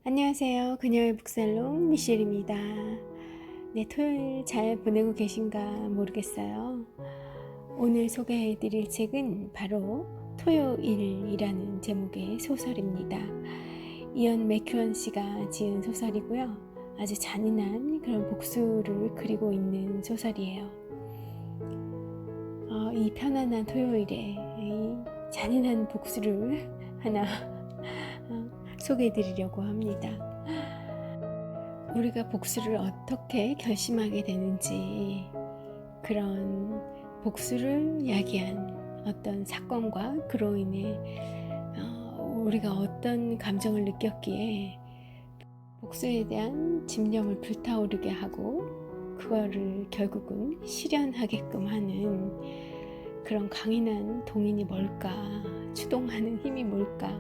안녕하세요. 그녀의 북살롱 미셸입니다. 네, 토요일 잘 보내고 계신가 모르겠어요. 오늘 소개해드릴 책은 바로 토요일이라는 제목의 소설입니다. 이언 맥큐언 씨가 지은 소설이고요. 아주 잔인한 그런 복수를 그리고 있는 소설이에요. 이 편안한 토요일에 이 잔인한 복수를 하나 소개해드리려고 합니다. 우리가 복수를 어떻게 결심하게 되는지, 그런 복수를 야기한 어떤 사건과 그로 인해 우리가 어떤 감정을 느꼈기에 복수에 대한 집념을 불타오르게 하고 그거를 결국은 실현하게끔 하는 그런 강인한 동인이 뭘까, 추동하는 힘이 뭘까,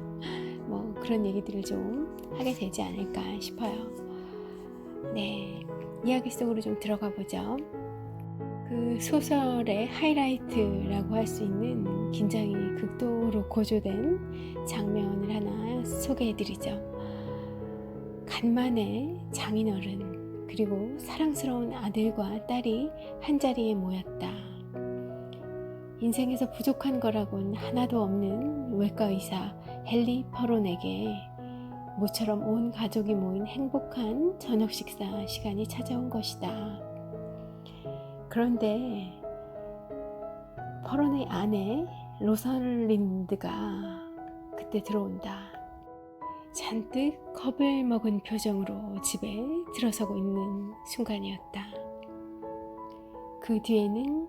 그런 얘기들을 좀 하게 되지 않을까 싶어요. 네, 이야기 속으로 좀 들어가 보죠. 그 소설의 하이라이트라고 할 수 있는 긴장이 극도로 고조된 장면을 하나 소개해드리죠. 간만에 장인어른 그리고 사랑스러운 아들과 딸이 한자리에 모였다. 인생에서 부족한 거라곤 하나도 없는 외과 의사 헨리 퍼론에게 모처럼 온 가족이 모인 행복한 저녁 식사 시간이 찾아온 것이다. 그런데 퍼론의 아내 로설린드가 그때 들어온다. 잔뜩 겁을 먹은 표정으로 집에 들어서고 있는 순간이었다. 그 뒤에는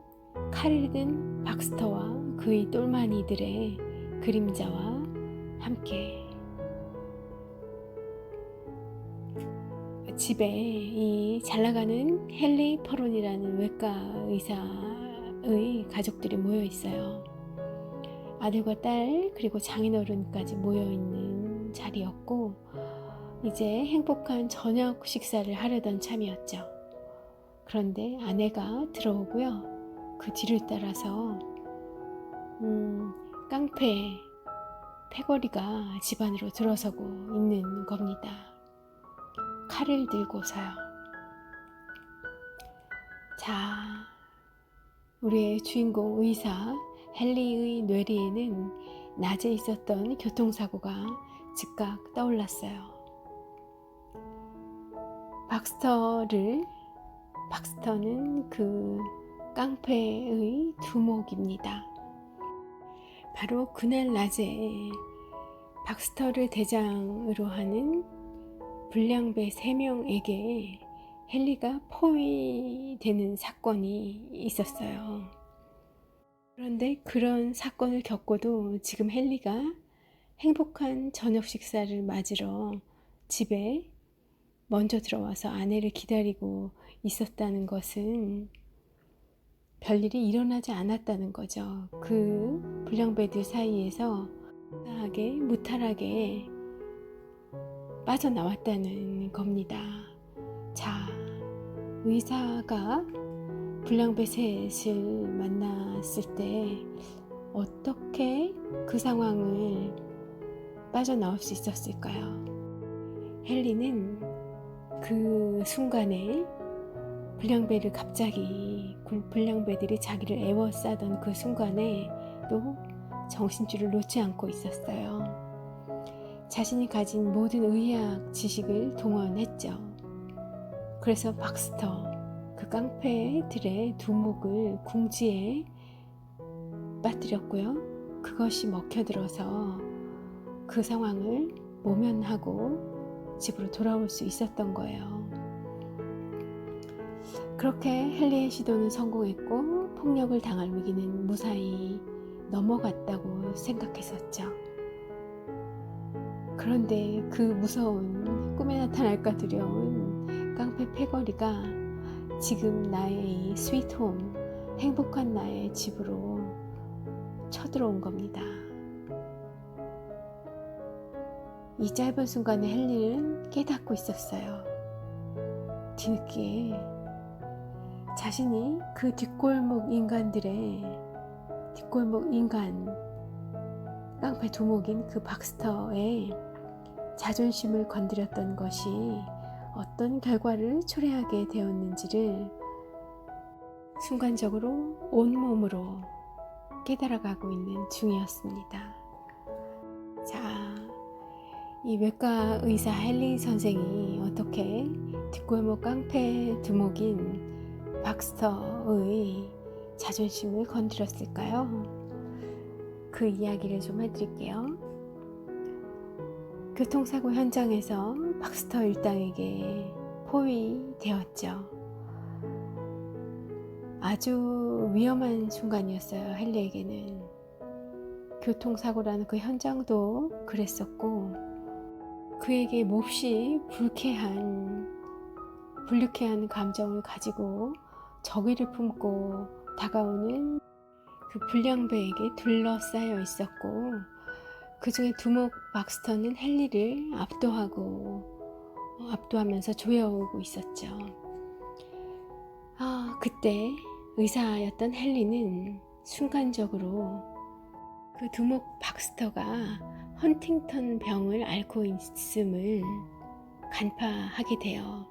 칼을 든 박스터와 그의 똘마니들의 그림자와 함께 집에 이 잘나가는 헨리 퍼론이라는 외과 의사의 가족들이 모여 있어요. 아들과 딸 그리고 장인어른까지 모여 있는 자리였고, 이제 행복한 저녁 식사를 하려던 참이었죠. 그런데 아내가 들어오고요. 그 뒤를 따라서 깡패 패거리가 집 안으로 들어서고 있는 겁니다. 칼을 들고서요. 자, 우리의 주인공 의사 헨리의 뇌리에는 낮에 있었던 교통사고가 즉각 떠올랐어요. 박스터는 그 깡패의 두목입니다. 바로 그날 낮에 박스터를 대장으로 하는 불량배 3명에게 헨리가 포위되는 사건이 있었어요. 그런데 그런 사건을 겪고도 지금 헨리가 행복한 저녁 식사를 맞으러 집에 먼저 들어와서 아내를 기다리고 있었다는 것은 별일이 일어나지 않았다는 거죠. 그 불량배들 사이에서 무탈하게 빠져나왔다는 겁니다. 자, 의사가 불량배 셋을 만났을 때 어떻게 그 상황을 빠져나올 수 있었을까요? 헨리는 그 순간에 불량배들이 자기를 애워싸던 그 순간에 또 정신줄을 놓지 않고 있었어요. 자신이 가진 모든 의학 지식을 동원했죠. 그래서 박스터, 그 깡패들의 두목을 궁지에 빠뜨렸고요. 그것이 먹혀들어서 그 상황을 모면하고 집으로 돌아올 수 있었던 거예요. 그렇게 헨리의 시도는 성공했고 폭력을 당할 위기는 무사히 넘어갔다고 생각했었죠. 그런데 그 무서운 꿈에 나타날까 두려운 깡패 패거리가 지금 나의 이 스위트홈, 행복한 나의 집으로 쳐들어온 겁니다. 이 짧은 순간에 헨리는 깨닫고 있었어요. 뒤늦게 자신이 그 뒷골목 깡패 두목인 그 박스터의 자존심을 건드렸던 것이 어떤 결과를 초래하게 되었는지를 순간적으로 온몸으로 깨달아가고 있는 중이었습니다. 자, 이 외과 의사 헨리 선생이 어떻게 뒷골목 깡패 두목인 박스터의 자존심을 건드렸을까요? 그 이야기를 좀 해드릴게요. 교통사고 현장에서 박스터 일당에게 포위되었죠. 아주 위험한 순간이었어요. 헨리에게는. 교통사고라는 그 현장도 그랬었고, 그에게 몹시 불쾌한 감정을 가지고 적의를 품고 다가오는 그 불량배에게 둘러싸여 있었고, 그 중에 두목 박스터는 헨리를 압도하면서 조여오고 있었죠. 그때 의사였던 헨리는 순간적으로 그 두목 박스터가 헌팅턴 병을 앓고 있음을 간파하게 되어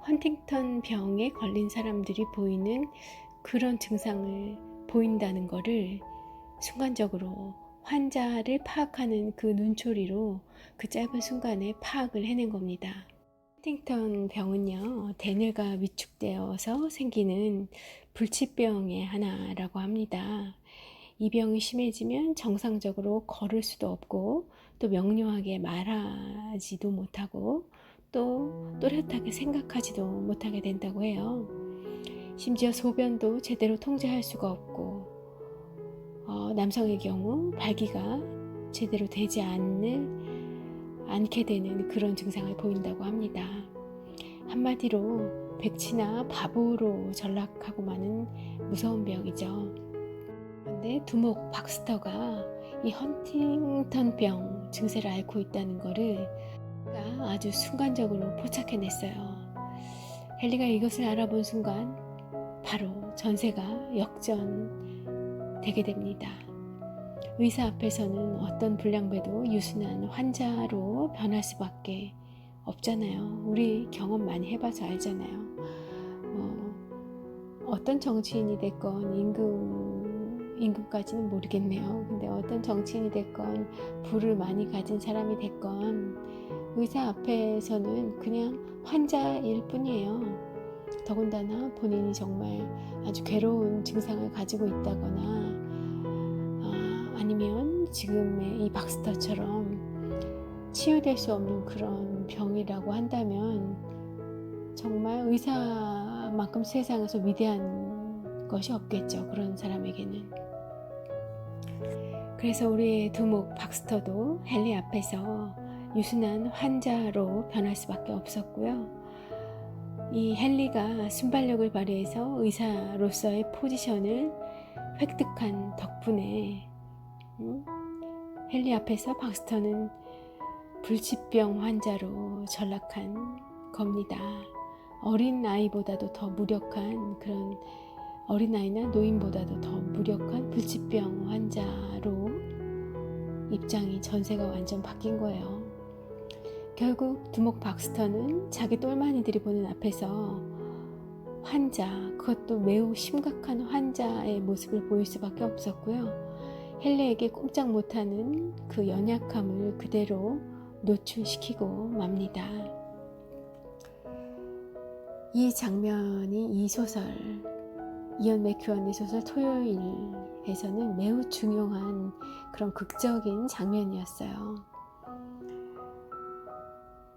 헌팅턴 병에 걸린 사람들이 보이는 그런 증상을 보인다는 것을 순간적으로 환자를 파악하는 그 눈초리로 그 짧은 순간에 파악을 해낸 겁니다. 헌팅턴 병은요, 대뇌가 위축되어서 생기는 불치병의 하나라고 합니다. 이 병이 심해지면 정상적으로 걸을 수도 없고, 또 명료하게 말하지도 못하고, 또 또렷하게 생각하지도 못하게 된다고 해요. 심지어 소변도 제대로 통제할 수가 없고, 남성의 경우 발기가 제대로 되지 않게 되는 그런 증상을 보인다고 합니다. 한마디로 백치나 바보로 전락하고 마는 무서운 병이죠. 그런데 두목 박스터가 이 헌팅턴병 증세를 앓고 있다는 것을 아주 순간적으로 포착해냈어요. 헨리가 이것을 알아본 순간 바로 전세가 역전되게 됩니다. 의사 앞에서는 어떤 불량배도 유순한 환자로 변할 수밖에 없잖아요. 우리 경험 많이 해봐서 알잖아요. 어떤 정치인이 됐건 임금까지는 모르겠네요. 근데 어떤 정치인이 됐건 부를 많이 가진 사람이 됐건 의사 앞에서는 그냥 환자일 뿐이에요. 더군다나 본인이 정말 아주 괴로운 증상을 가지고 있다거나 아니면 지금의 이 박스터처럼 치유될 수 없는 그런 병이라고 한다면 정말 의사만큼 세상에서 위대한 것이 없겠죠. 그런 사람에게는. 그래서 우리의 두목 박스터도 헨리 앞에서 유순한 환자로 변할 수밖에 없었고요. 이 헨리가 순발력을 발휘해서 의사로서의 포지션을 획득한 덕분에 헨리 앞에서 박스터는 불치병 환자로 전락한 겁니다. 어린아이보다도 더 무력한 그런 어린아이나 노인보다도 더 무력한 불치병 환자로 입장이 전세가 완전 바뀐 거예요. 결국 두목 박스터는 자기 똘마니들이 보는 앞에서 환자, 그것도 매우 심각한 환자의 모습을 보일 수밖에 없었고요. 헨리에게 꼼짝 못하는 그 연약함을 그대로 노출시키고 맙니다. 이 장면이 이 소설, 이언 맥큐언의 소설 토요일에서는 매우 중요한 그런 극적인 장면이었어요.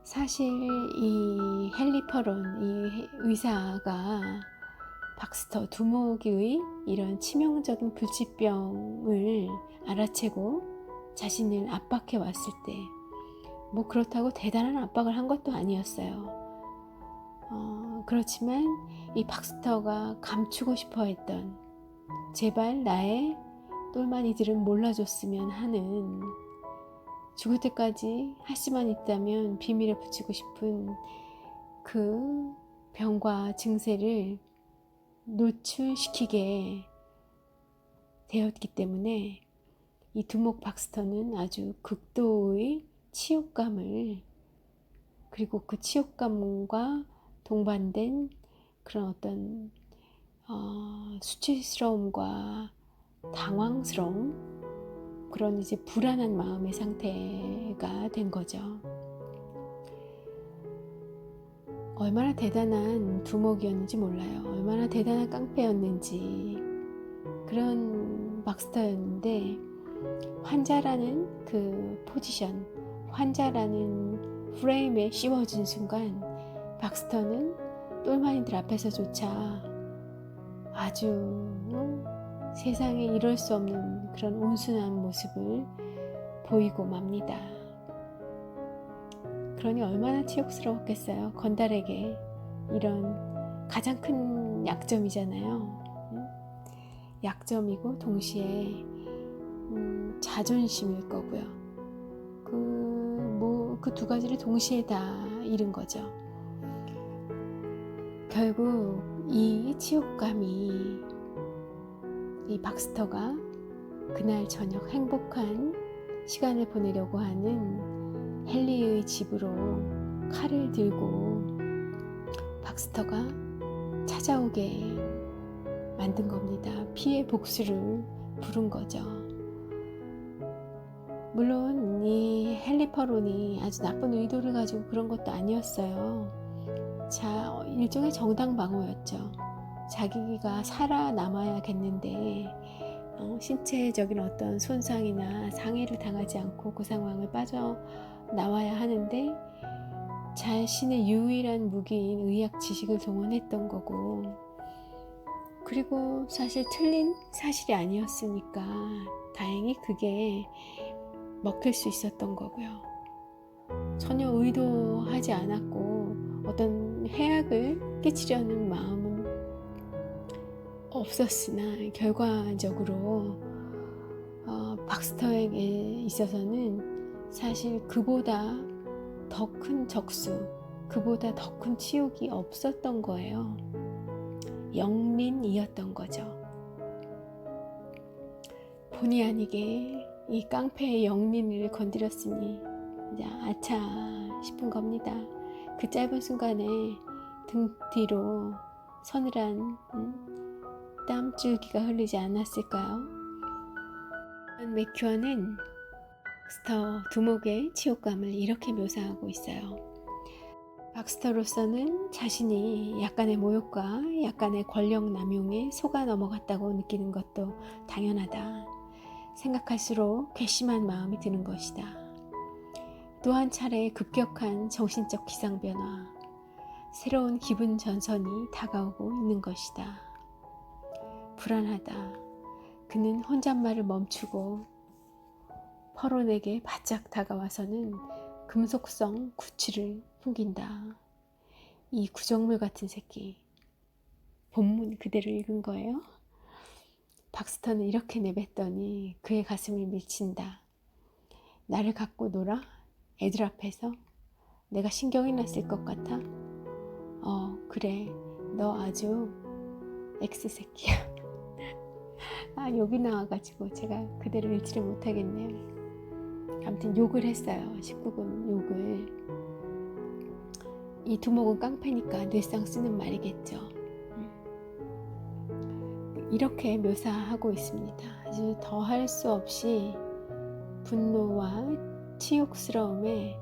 사실 이 헨리 퍼론, 이 의사가 박스터 두목의 이런 치명적인 불치병을 알아채고 자신을 압박해 왔을 때 뭐 그렇다고 대단한 압박을 한 것도 아니었어요. 그렇지만 이 박스터가 감추고 싶어 했던 제발 나의 똘마니들은 몰라줬으면 하는 죽을 때까지 할 수만 있다면 비밀에 붙이고 싶은 그 병과 증세를 노출시키게 되었기 때문에 이 두목 박스터는 아주 극도의 치욕감을 그리고 그 치욕감과 동반된 그런 어떤 수치스러움과 당황스러움, 그런 이제 불안한 마음의 상태가 된 거죠. 얼마나 대단한 두목이었는지 몰라요. 얼마나 대단한 깡패였는지. 그런 박스터였는데, 환자라는 그 포지션, 환자라는 프레임에 씌워진 순간 박스터는 똘마니들 앞에서조차 아주 세상에 이럴 수 없는 그런 온순한 모습을 보이고 맙니다. 그러니 얼마나 치욕스러웠겠어요. 건달에게 이런 가장 큰 약점이잖아요. 약점이고 동시에 자존심일 거고요. 그 두 가지를 동시에 다 잃은 거죠. 결국 이 치욕감이 이 박스터가 그날 저녁 행복한 시간을 보내려고 하는 헨리의 집으로 칼을 들고 박스터가 찾아오게 만든 겁니다. 피해 복수를 부른 거죠. 물론 이 헨리 퍼론이 아주 나쁜 의도를 가지고 그런 것도 아니었어요. 일종의 정당 방어였죠. 자기가 살아남아야겠는데 신체적인 어떤 손상이나 상해를 당하지 않고 그 상황을 빠져나와야 하는데 자신의 유일한 무기인 의학 지식을 동원했던 거고, 그리고 사실 틀린 사실이 아니었으니까 다행히 그게 먹힐 수 있었던 거고요. 전혀 의도하지 않았고 어떤 해악을 끼치려는 마음은 없었으나 결과적으로 박스터에게 있어서는 사실 그보다 더 큰 적수, 그보다 더 큰 치욕이 없었던 거예요. 영린이었던 거죠. 본의 아니게 이 깡패의 영린을 건드렸으니 이제 아차 싶은 겁니다. 그 짧은 순간에 등 뒤로 서늘한 땀줄기가 흐르지 않았을까요? 맥큐어는 박스터 두목의 치욕감을 이렇게 묘사하고 있어요. 박스터로서는 자신이 약간의 모욕과 약간의 권력 남용에 속아 넘어갔다고 느끼는 것도 당연하다. 생각할수록 괘씸한 마음이 드는 것이다. 또 한 차례 급격한 정신적 기상변화, 새로운 기분 전선이 다가오고 있는 것이다. 불안하다. 그는 혼잣말을 멈추고 퍼론에게 바짝 다가와서는 금속성 구취를 풍긴다. 이 구정물 같은 새끼. 본문 그대로 읽은 거예요. 박스터는 이렇게 내뱉더니 그의 가슴을 밀친다. 나를 갖고 놀아? 애들 앞에서? 내가 신경이 났을 것 같아? 그래. 너 아주 X새끼야. 욕이 나와가지고 제가 그대로 읽지를 못하겠네요. 아무튼 욕을 했어요. 19금 욕을. 이 두목은 깡패니까 늘상 쓰는 말이겠죠. 이렇게 묘사하고 있습니다. 아주 더할 수 없이 분노와 치욕스러움에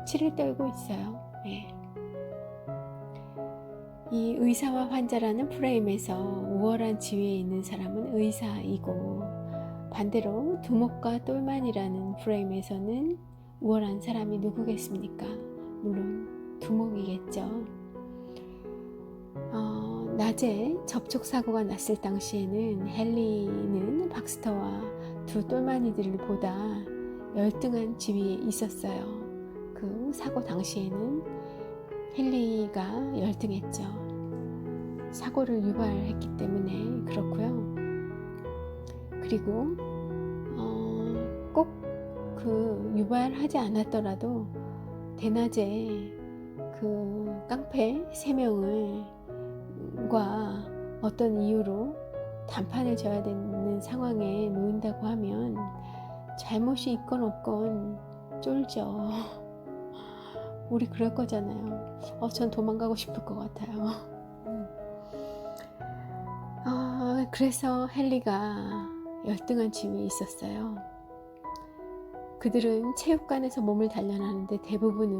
치를 떨고 있어요. 네. 이 의사와 환자라는 프레임에서 우월한 지위에 있는 사람은 의사이고, 반대로 두목과 똘만이라는 프레임에서는 우월한 사람이 누구겠습니까? 물론 두목이겠죠. 낮에 접촉사고가 났을 당시에는 헨리는 박스터와 두 똘마니들을 보다 열등한 지위에 있었어요. 그 사고 당시에는 헨리가 열등했죠. 사고를 유발했기 때문에 그렇고요. 그리고 꼭 그 유발하지 않았더라도 대낮에 그 깡패 3명과 어떤 이유로 단판을 져야 되는 상황에 놓인다고 하면 잘못이 있건 없건 쫄죠. 우리 그럴 거잖아요. 전 도망가고 싶을 것 같아요. 그래서 헨리가 열등한 집이 있었어요. 그들은 체육관에서 몸을 단련하는데 대부분의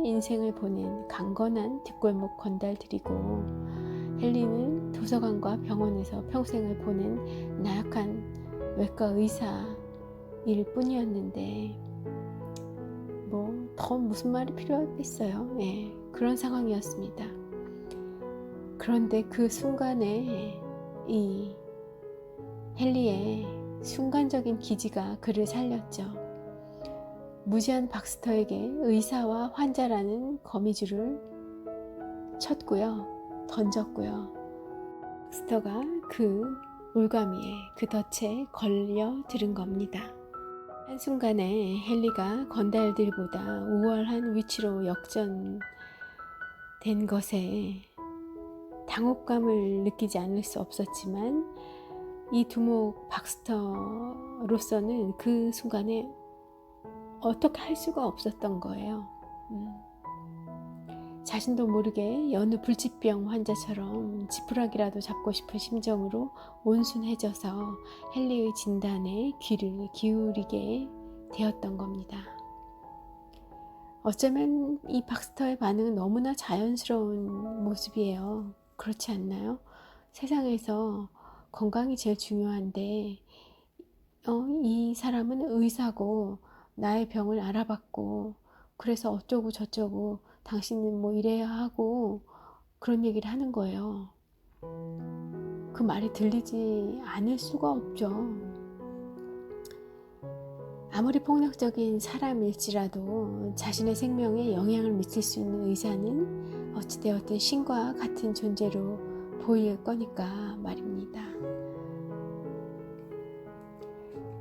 인생을 보낸 강건한 뒷골목 건달들이고, 헨리는 도서관과 병원에서 평생을 보낸 나약한 외과 의사일 뿐이었는데 더 무슨 말이 필요하겠어요. 그런 상황이었습니다. 그런데 그 순간에 이 헨리의 순간적인 기지가 그를 살렸죠. 무지한 박스터에게 의사와 환자라는 거미줄을 쳤고요. 던졌고요. 박스터가 그 올가미에, 그 덫에 걸려들은 겁니다. 한순간에 헨리가 건달들보다 우월한 위치로 역전된 것에 당혹감을 느끼지 않을 수 없었지만, 이 두목 박스터로서는 그 순간에 어떻게 할 수가 없었던 거예요. 자신도 모르게 여느 불치병 환자처럼 지푸라기라도 잡고 싶은 심정으로 온순해져서 헨리의 진단에 귀를 기울이게 되었던 겁니다. 어쩌면 이 박스터의 반응은 너무나 자연스러운 모습이에요. 그렇지 않나요? 세상에서 건강이 제일 중요한데 이 사람은 의사고 나의 병을 알아봤고, 그래서 어쩌고 저쩌고 당신은 뭐 이래야 하고 그런 얘기를 하는 거예요. 그 말이 들리지 않을 수가 없죠. 아무리 폭력적인 사람일지라도 자신의 생명에 영향을 미칠 수 있는 의사는 어찌되었든 신과 같은 존재로 보일 거니까 말입니다.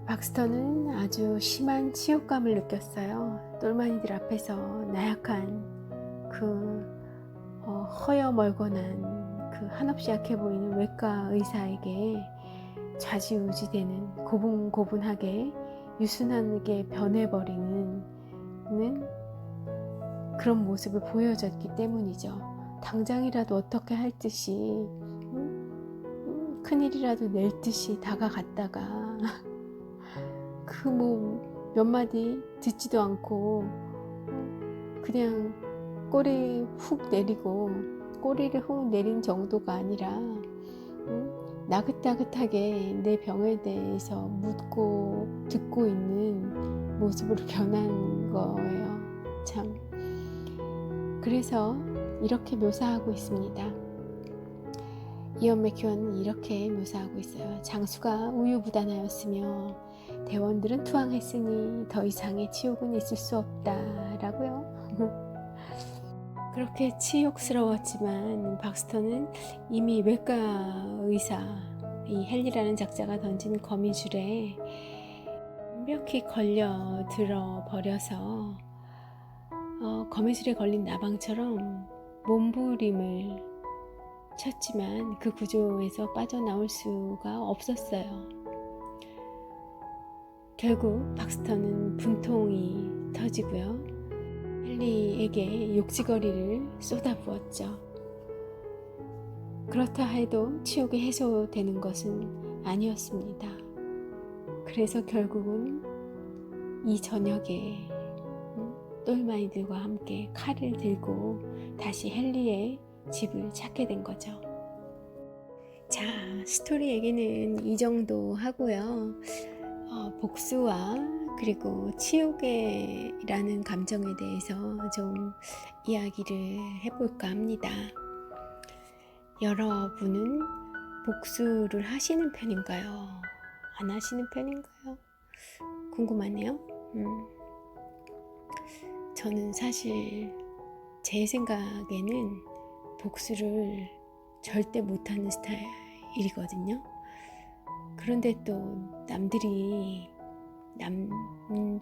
박스터는 아주 심한 치욕감을 느꼈어요. 똘마니들 앞에서 나약한 허여멀건한 그 한없이 약해 보이는 외과 의사에게 좌지우지되는, 고분고분하게 유순하게 변해버리는 그런 모습을 보여줬기 때문이죠. 당장이라도 어떻게 할 듯이 큰일이라도 낼 듯이 다가갔다가 몇 마디 듣지도 않고 그냥 꼬리를 훅 내린 정도가 아니라 나긋나긋하게 내 병에 대해서 묻고 듣고 있는 모습으로 변한 거예요. 참. 그래서 이렇게 묘사하고 있습니다. 이언 맥큐언은 이렇게 묘사하고 있어요. 장수가 우유부단하였으며 대원들은 투항했으니 더 이상의 치욕은 있을 수 없다라고요. 그렇게 치욕스러웠지만 박스터는 이미 외과 의사 이 헨리라는 작자가 던진 거미줄에 완벽히 걸려 들어 버려서 거미줄에 걸린 나방처럼 몸부림을 쳤지만 그 구조에서 빠져나올 수가 없었어요. 결국 박스터는 분통이 터지고요. 헨리에게 욕지거리를 쏟아부었죠. 그렇다 해도 치욕이 해소되는 것은 아니었습니다. 그래서 결국은 이 저녁에 똘마니들과 함께 칼을 들고 다시 헨리의 집을 찾게 된 거죠. 자, 스토리 얘기는 이 정도 하고요. 복수와 그리고 치욕이라는 감정에 대해서 좀 이야기를 해볼까 합니다. 여러분은 복수를 하시는 편인가요? 안 하시는 편인가요? 궁금하네요. 저는 사실 제 생각에는 복수를 절대 못하는 스타일이거든요. 그런데 또 남들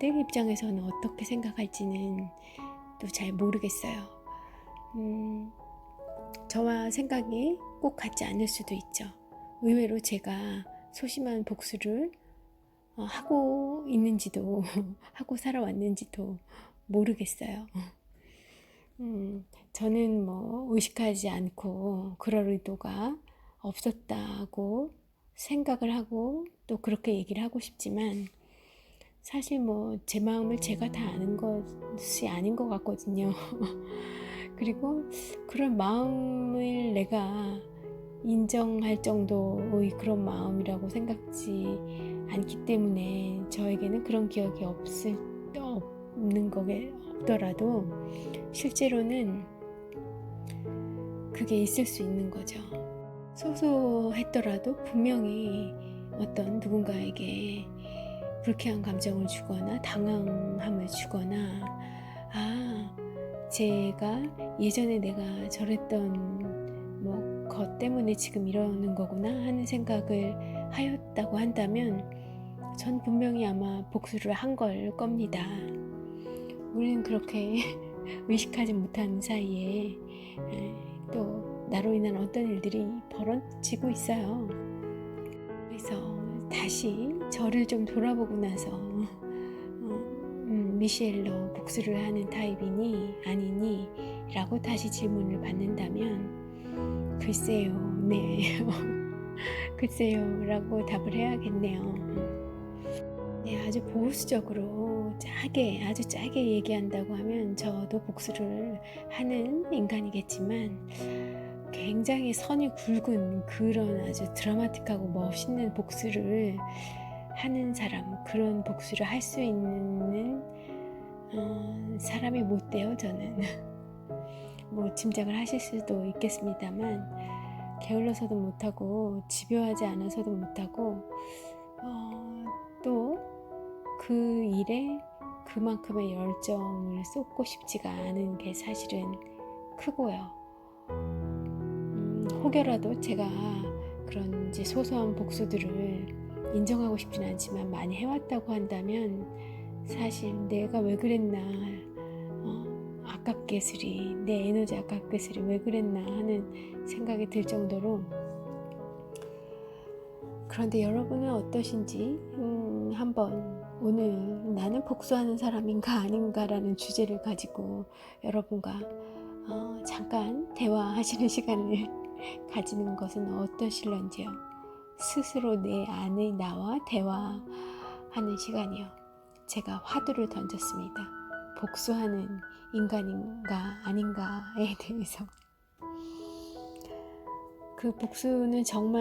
입장에서는 어떻게 생각할지는 또 잘 모르겠어요. 저와 생각이 꼭 같지 않을 수도 있죠. 의외로 제가 소심한 복수를 하고 있는지도 하고 살아왔는지도 모르겠어요. 저는 뭐 의식하지 않고 그럴 의도가 없었다고 생각을 하고 또 그렇게 얘기를 하고 싶지만 사실 뭐 제 마음을 제가 다 아는 것이 아닌 것 같거든요. 그리고 그런 마음을 내가 인정할 정도의 그런 마음이라고 생각지 않기 때문에 저에게는 그런 기억이 없는 거게 없더라도 실제로는 그게 있을 수 있는 거죠. 소소했더라도 분명히 어떤 누군가에게 불쾌한 감정을 주거나 당황함을 주거나 제가 예전에 내가 저랬던 것 때문에 지금 이러는 거구나 하는 생각을 하였다고 한다면 전 분명히 아마 복수를 한 걸 겁니다. 우리는 그렇게 의식하지 못하는 사이에 또 나로 인한 어떤 일들이 벌어지고 있어요. 그래서 다시 저를 좀 돌아보고 나서 미셸로 복수를 하는 타입이니 아니니 라고 다시 질문을 받는다면 글쎄요, 네 글쎄요 라고 답을 해야겠네요. 네, 아주 보수적으로 아주 짜게 얘기한다고 하면 저도 복수를 하는 인간이겠지만 굉장히 선이 굵은 그런 아주 드라마틱하고 멋있는 복수를 하는 사람, 그런 복수를 할 수 있는 사람이 못 돼요, 저는. 뭐 짐작을 하실 수도 있겠습니다만 게을러서도 못하고 집요하지 않아서도 못하고 또 그 일에 그만큼의 열정을 쏟고 싶지가 않은 게 사실은 크고요. 혹여라도 제가 그런 이제 소소한 복수들을 인정하고 싶진 않지만 많이 해왔다고 한다면 사실 내가 왜 그랬나, 아깝게 쓰리, 내 에너지 아깝게 쓰리 왜 그랬나 하는 생각이 들 정도로. 그런데 여러분은 어떠신지 한번 오늘 나는 복수하는 사람인가 아닌가라는 주제를 가지고 여러분과 잠깐 대화하시는 시간을 가지는 것은 어떠실런지요. 스스로 내 안의 나와 대화하는 시간이요. 제가 화두를 던졌습니다. 복수하는 인간인가 아닌가에 대해서. 그 복수는 정말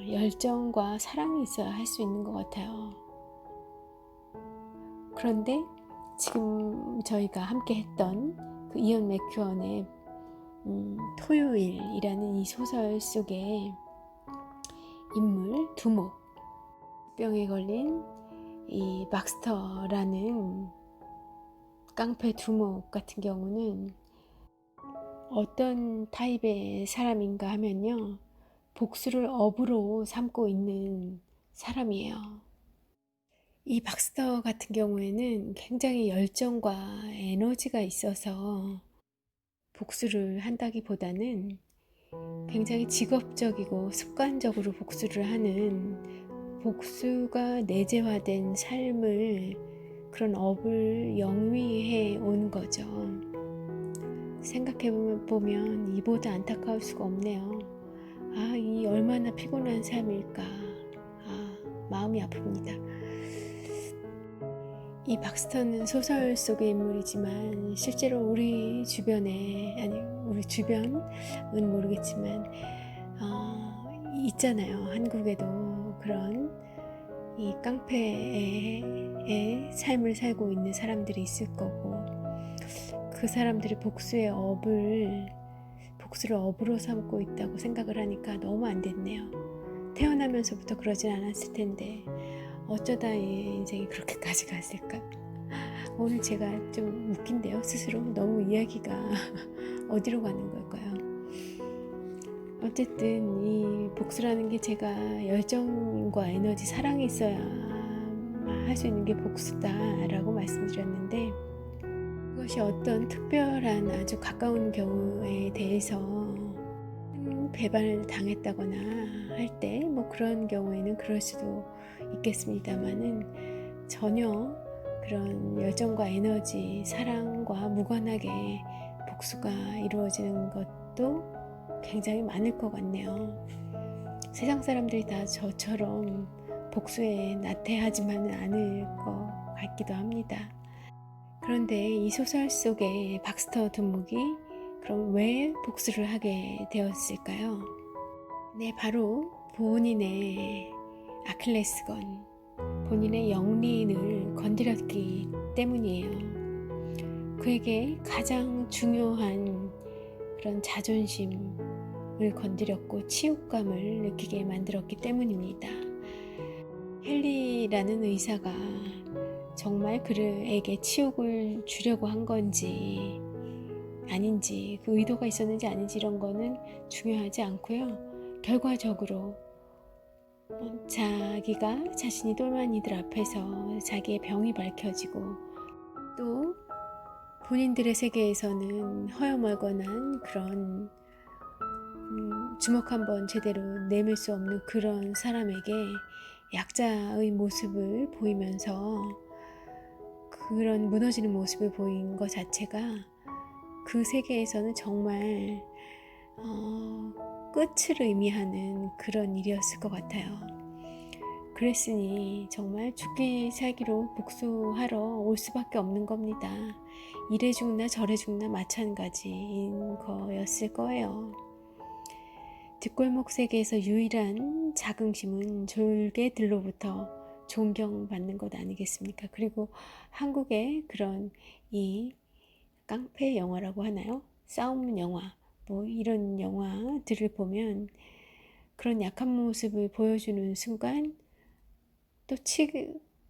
열정과 사랑이 있어야 할 수 있는 것 같아요. 그런데 지금 저희가 함께 했던 그 이언 맥큐언의 토요일이라는 이 소설 속에 인물 두목, 병에 걸린 이 박스터라는 깡패 두목 같은 경우는 어떤 타입의 사람인가 하면요, 복수를 업으로 삼고 있는 사람이에요. 이 박스터 같은 경우에는 굉장히 열정과 에너지가 있어서 복수를 한다기보다는 굉장히 직업적이고 습관적으로 복수를 하는, 복수가 내재화된 삶을, 그런 업을 영위해 온 거죠. 생각해보면 이보다 안타까울 수가 없네요. 이 얼마나 피곤한 삶일까. 마음이 아픕니다. 이 박스터는 소설 속의 인물이지만 실제로 우리 주변에, 우리 주변은 모르겠지만 있잖아요. 한국에도 그런 이 깡패의 삶을 살고 있는 사람들이 있을 거고, 그 사람들이 복수를 업으로 삼고 있다고 생각을 하니까 너무 안 됐네요. 태어나면서부터 그러진 않았을 텐데 어쩌다 이 인생이 그렇게까지 갔을까. 오늘 제가 좀 웃긴데요, 스스로. 너무 이야기가 어디로 가는 걸까요? 어쨌든 이 복수라는 게 제가 열정과 에너지, 사랑이 있어야 할 수 있는 게 복수다라고 말씀드렸는데, 그것이 어떤 특별한 아주 가까운 경우에 대해서 배반을 당했다거나 할 때 그런 경우에는 그럴 수도 있겠습니다만은 전혀 그런 열정과 에너지, 사랑과 무관하게 복수가 이루어지는 것도 굉장히 많을 것 같네요. 세상 사람들이 다 저처럼 복수에 나태하지만은 않을 것 같기도 합니다. 그런데 이 소설 속의 박스터 두목이 그럼 왜 복수를 하게 되었을까요? 네, 바로 본인의 아킬레스건, 본인의 영린을 건드렸기 때문이에요. 그에게 가장 중요한 그런 자존심을 건드렸고 치욕감을 느끼게 만들었기 때문입니다. 헨리라는 의사가 정말 그에게 치욕을 주려고 한 건지 아닌지, 그 의도가 있었는지 아닌지 이런 거는 중요하지 않고요. 결과적으로 자기가 자신이 똘마니들 앞에서 자기의 병이 밝혀지고 또 본인들의 세계에서는 허여멀건한 그런 주먹 한번 제대로 내밀 수 없는 그런 사람에게 약자의 모습을 보이면서 그런 무너지는 모습을 보인 것 자체가 그 세계에서는 정말 끝을 의미하는 그런 일이었을 것 같아요. 그랬으니 정말 죽기 살기로 복수하러 올 수밖에 없는 겁니다. 이래 죽나 저래 죽나 마찬가지인 거였을 거예요. 뒷골목 세계에서 유일한 자긍심은 졸개들로부터 존경받는 것 아니겠습니까? 그리고 한국의 그런 이 깡패 영화라고 하나요? 싸움 영화, 뭐 이런 영화들을 보면 그런 약한 모습을 보여주는 순간 또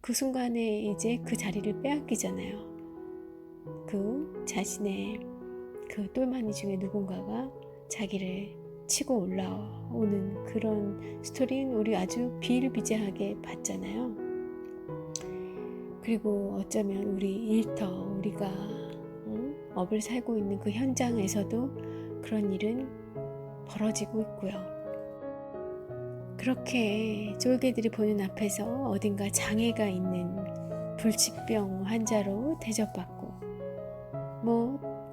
그 순간에 이제 그 자리를 빼앗기잖아요. 그 자신의 그 똘마니 중에 누군가가 자기를 치고 올라오는 그런 스토리는 우리 아주 비일비재하게 봤잖아요. 그리고 어쩌면 우리가 업을 살고 있는 그 현장에서도 그런 일은 벌어지고 있고요. 그렇게 쫄개들이 보는 앞에서 어딘가 장애가 있는 불치병 환자로 대접받고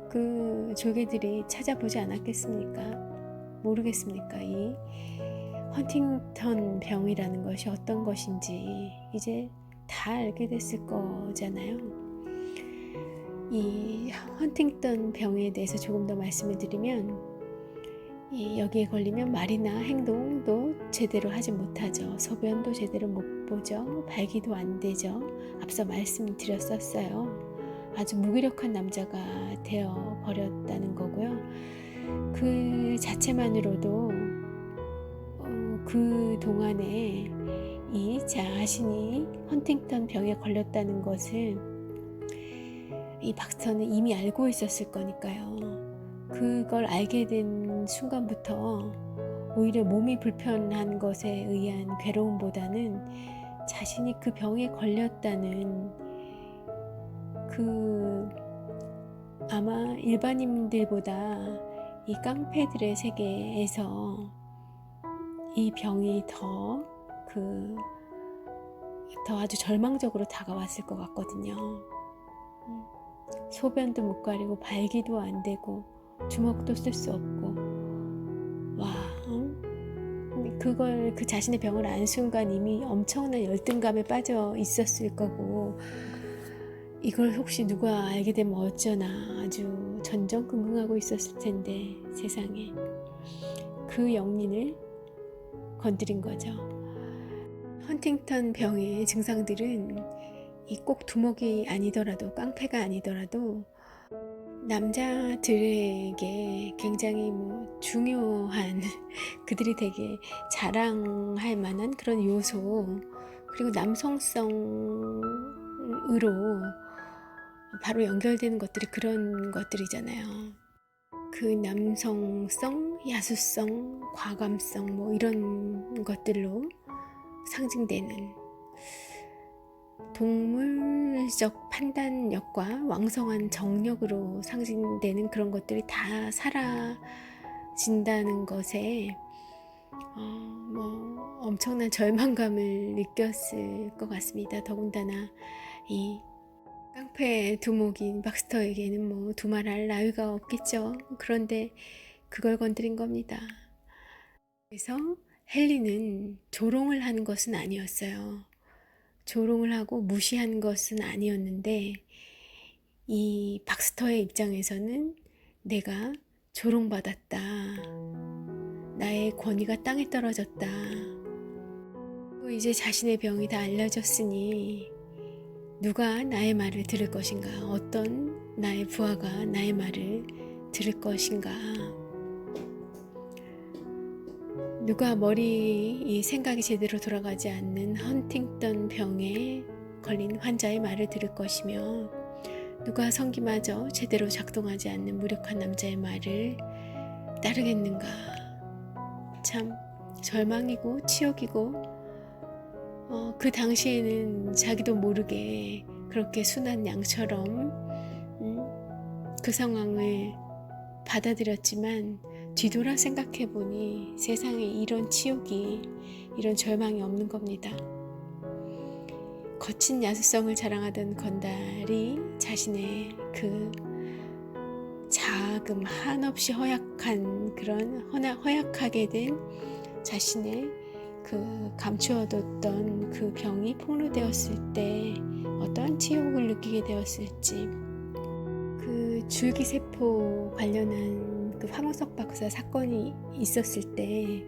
그 졸개들이 찾아보지 않았겠습니까? 모르겠습니까? 이 헌팅턴 병이라는 것이 어떤 것인지 이제 다 알게 됐을 거잖아요. 이 헌팅턴 병에 대해서 조금 더 말씀을 드리면 여기에 걸리면 말이나 행동도 제대로 하지 못하죠. 소변도 제대로 못 보죠. 발기도 안 되죠. 앞서 말씀드렸었어요. 아주 무기력한 남자가 되어 버렸다는 거고요. 그 자체만으로도 그 동안에 이 자신이 헌팅턴 병에 걸렸다는 것을 이 박스터는 이미 알고 있었을 거니까요. 그걸 알게 된 순간부터 오히려 몸이 불편한 것에 의한 괴로움보다는 자신이 그 병에 걸렸다는 아마 일반인들보다 이 깡패들의 세계에서 이 병이 더 아주 절망적으로 다가왔을 것 같거든요. 소변도 못 가리고 발기도 안 되고 주먹도 쓸 수 없고 그 자신의 병을 안 순간 이미 엄청난 열등감에 빠져 있었을 거고 이걸 혹시 누가 알게 되면 어쩌나 아주 전전긍긍하고 있었을 텐데 세상에 그 영린을 건드린 거죠. 헌팅턴 병의 증상들은 꼭 두목이 아니더라도 깡패가 아니더라도 남자들에게 굉장히 중요한 그들이 되게 자랑할 만한 그런 요소 그리고 남성성으로 바로 연결되는 것들이 그런 것들이잖아요. 그 남성성, 야수성, 과감성 이런 것들로 상징되는 동물적 판단력과 왕성한 정력으로 상징되는 그런 것들이 다 사라진다는 것에 엄청난 절망감을 느꼈을 것 같습니다. 더군다나 이 깡패 두목인 박스터에게는 뭐 두말할 나위가 없겠죠. 그런데 그걸 건드린 겁니다. 그래서 헨리는 조롱을 한 것은 아니었어요. 조롱을 하고 무시한 것은 아니었는데 이 박스터의 입장에서는 내가 조롱받았다. 나의 권위가 땅에 떨어졌다. 이제 자신의 병이 다 알려졌으니 누가 나의 말을 들을 것인가? 어떤 나의 부하가 나의 말을 들을 것인가? 누가 이 생각이 제대로 돌아가지 않는 헌팅턴 병에 걸린 환자의 말을 들을 것이며 누가 성기마저 제대로 작동하지 않는 무력한 남자의 말을 따르겠는가? 참 절망이고 치욕이고 그 당시에는 자기도 모르게 그렇게 순한 양처럼 그 상황을 받아들였지만 뒤돌아 생각해보니 세상에 이런 치욕이, 이런 절망이 없는 겁니다. 거친 야수성을 자랑하던 건달이 자신의 그 자금 한없이 허약하게 된 자신의 그 감추어뒀던 그 병이 폭로되었을 때 어떤 치욕을 느끼게 되었을지, 그 줄기세포 관련한 그 황우석 박사 사건이 있었을 때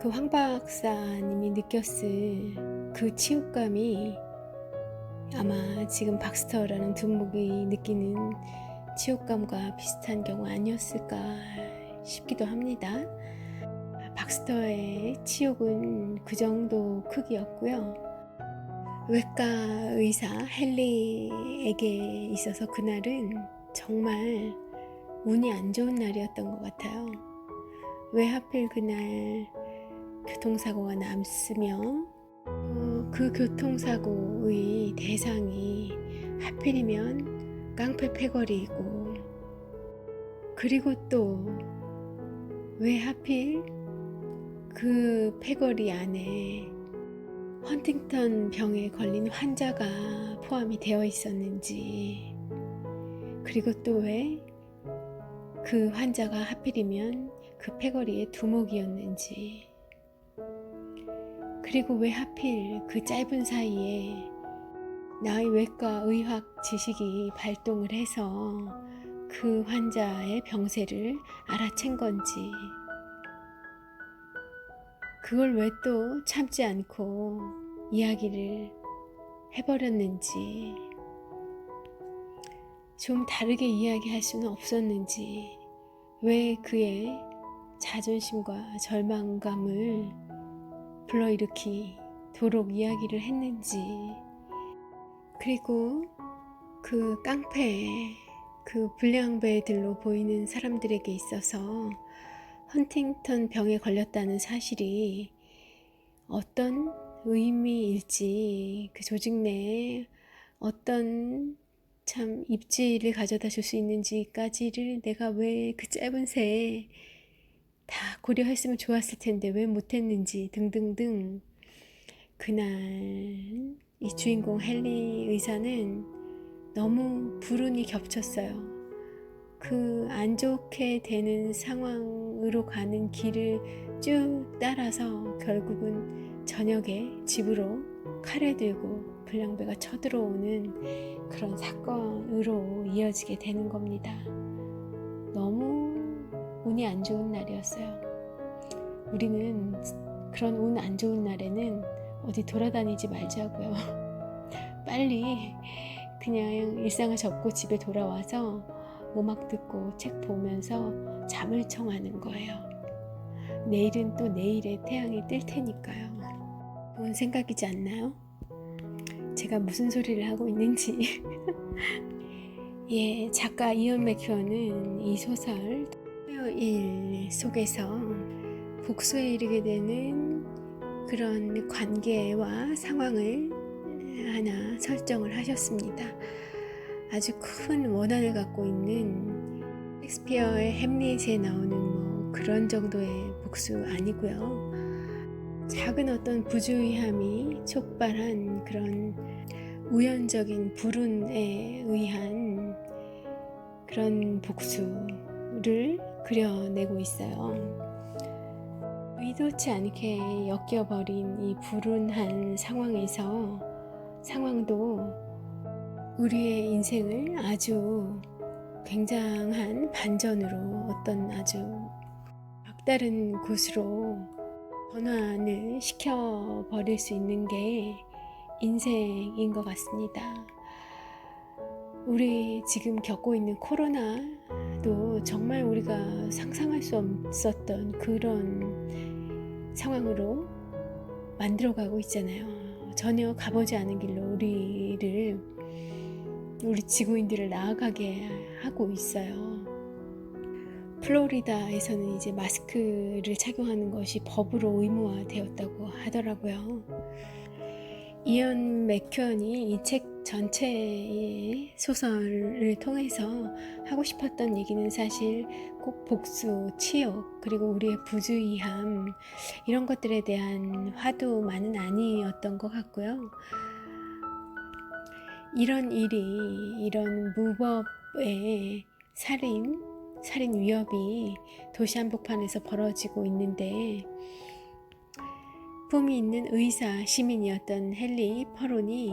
그 황 박사님이 느꼈을 그 치욕감이 아마 지금 박스터라는 두목이 느끼는 치욕감과 비슷한 경우 아니었을까 싶기도 합니다. 박스터의 치욕은 그 정도 크기였고요. 외과 의사 헨리에게 있어서 그날은 정말 운이 안 좋은 날이었던 것 같아요. 왜 하필 그날 교통사고가 났으며 그 교통사고의 대상이 하필이면 깡패 패거리이고, 그리고 또 왜 하필 그 패거리 안에 헌팅턴 병에 걸린 환자가 포함이 되어 있었는지, 그리고 또 왜 그 환자가 하필이면 그 패거리의 두목이었는지, 그리고 왜 하필 그 짧은 사이에 나의 외과 의학 지식이 발동을 해서 그 환자의 병세를 알아챈 건지, 그걸 왜 또 참지 않고 이야기를 해버렸는지, 좀 다르게 이야기할 수는 없었는지, 왜 그의 자존심과 절망감을 불러일으키도록 이야기를 했는지, 그리고 그 깡패, 그 불량배들로 보이는 사람들에게 있어서 헌팅턴 병에 걸렸다는 사실이 어떤 의미일지, 그 조직 내에 어떤 참 입지를 가져다 줄 수 있는지까지를 내가 왜 그 짧은 새에 다 고려했으면 좋았을 텐데 왜 못했는지 등등등, 그날 이 주인공 헨리 의사는 너무 불운이 겹쳤어요. 그 안 좋게 되는 상황으로 가는 길을 쭉 따라서 결국은 저녁에 집으로 칼을 들고 불량배가 쳐들어오는 그런 사건으로 이어지게 되는 겁니다. 너무 운이 안 좋은 날이었어요. 우리는 그런 운 안 좋은 날에는 어디 돌아다니지 말자고요. 빨리 그냥 일상을 접고 집에 돌아와서 음악 듣고 책 보면서 잠을 청하는 거예요. 내일은 또 내일의 태양이 뜰 테니까요. 좋은 생각이지 않나요? 제가 무슨 소리를 하고 있는지. 예, 작가 이언 맥큐어는 이 소설 토요일 속에서 복수에 이르게 되는 그런 관계와 상황을 하나 설정을 하셨습니다. 아주 큰 원한을 갖고 있는 셰익스피어의 햄릿에 나오는 뭐 그런 정도의 복수 아니고요. 작은 어떤 부주의함이 촉발한 그런 우연적인 불운에 의한 그런 복수를 그려내고 있어요. 의도치 않게 엮여버린 이 불운한 상황도 우리의 인생을 아주 굉장한 반전으로 어떤 아주 막다른 곳으로 전환을 시켜버릴 수 있는 게 인생인 것 같습니다. 우리 지금 겪고 있는 코로나도 정말 우리가 상상할 수 없었던 그런 상황으로 만들어가고 있잖아요. 전혀 가보지 않은 길로 우리 지구인들을 나아가게 하고 있어요. 플로리다에서는 이제 마스크를 착용하는 것이 법으로 의무화되었다고 하더라고요. 이언 맥큐언이 이 책 전체의 소설을 통해서 하고 싶었던 얘기는 사실 꼭 복수, 치욕, 그리고 우리의 부주의함 이런 것들에 대한 화두만은 아니었던 것 같고요. 이런 무법의 살인 위협이 도시 한복판에서 벌어지고 있는데 품이 있는 의사 시민이었던 헨리 퍼론이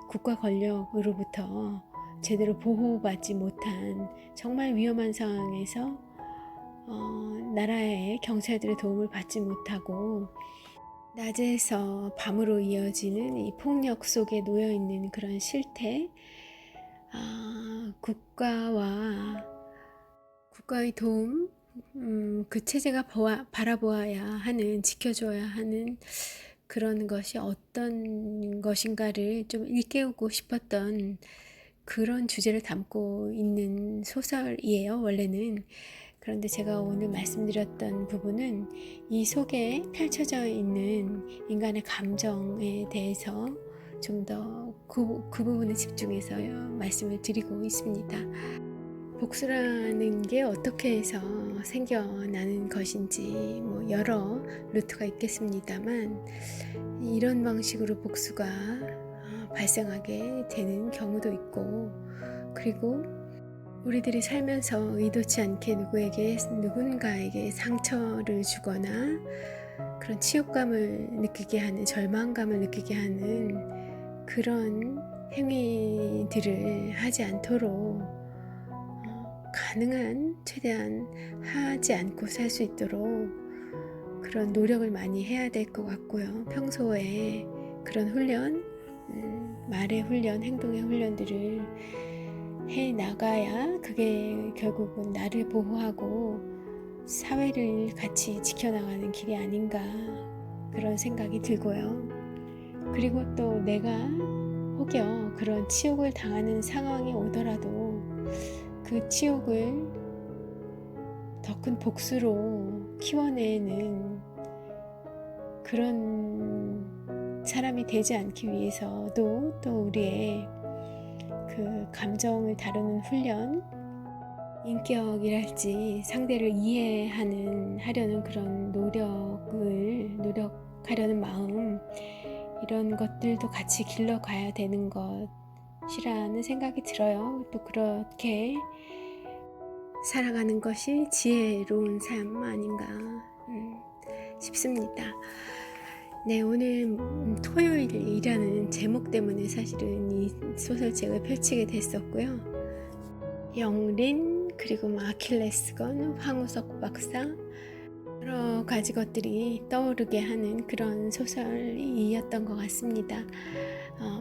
국가 권력으로부터 제대로 보호받지 못한 정말 위험한 상황에서 나라의 경찰들의 도움을 받지 못하고 낮에서 밤으로 이어지는 이 폭력 속에 놓여 있는 그런 실태, 국가의 도움, 그 체제가 바라보아야 하는, 지켜줘야 하는 그런 것이 어떤 것인가를 좀 일깨우고 싶었던 그런 주제를 담고 있는 소설이에요, 원래는. 그런데 제가 오늘 말씀드렸던 부분은 이 속에 펼쳐져 있는 인간의 감정에 대해서 좀 더 그 부분에 집중해서 말씀을 드리고 있습니다. 복수라는 게 어떻게 해서 생겨나는 것인지 여러 루트가 있겠습니다만 이런 방식으로 복수가 발생하게 되는 경우도 있고, 그리고 우리들이 살면서 의도치 않게 누군가에게 상처를 주거나 그런 치욕감을 느끼게 하는, 절망감을 느끼게 하는 그런 행위들을 하지 않도록 가능한 최대한 하지 않고 살 수 있도록 그런 노력을 많이 해야 될 것 같고요. 평소에 그런 훈련, 말의 훈련, 행동의 훈련들을 해 나가야 그게 결국은 나를 보호하고 사회를 같이 지켜나가는 길이 아닌가 그런 생각이 들고요. 그리고 또 내가 혹여 그런 치욕을 당하는 상황이 오더라도 그 치욕을 더 큰 복수로 키워내는 그런 사람이 되지 않기 위해서도 또 우리의 그 감정을 다루는 훈련, 인격이랄지 상대를 하려는 그런 노력하려는 마음, 이런 것들도 같이 길러가야 되는 것이라는 생각이 들어요. 또 그렇게 살아가는 것이 지혜로운 삶 아닌가 싶습니다. 네, 오늘 토요일이라는 제목 때문에 사실은 이 소설책을 펼치게 됐었고요. 영린, 그리고 아킬레스건, 황우석 박사, 여러 가지 것들이 떠오르게 하는 그런 소설이었던 것 같습니다.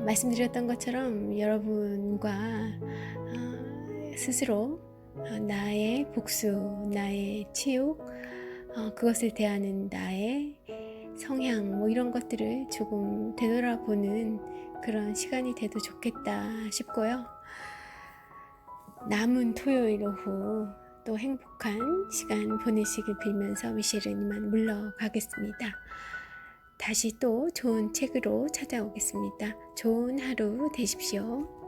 말씀드렸던 것처럼 여러분과 스스로 나의 복수, 나의 치욕, 그것을 대하는 나의 성향, 이런 것들을 조금 되돌아보는 그런 시간이 돼도 좋겠다 싶고요. 남은 토요일 오후 또 행복한 시간 보내시길 빌면서 미셸은 이만 물러가겠습니다. 다시 또 좋은 책으로 찾아오겠습니다. 좋은 하루 되십시오.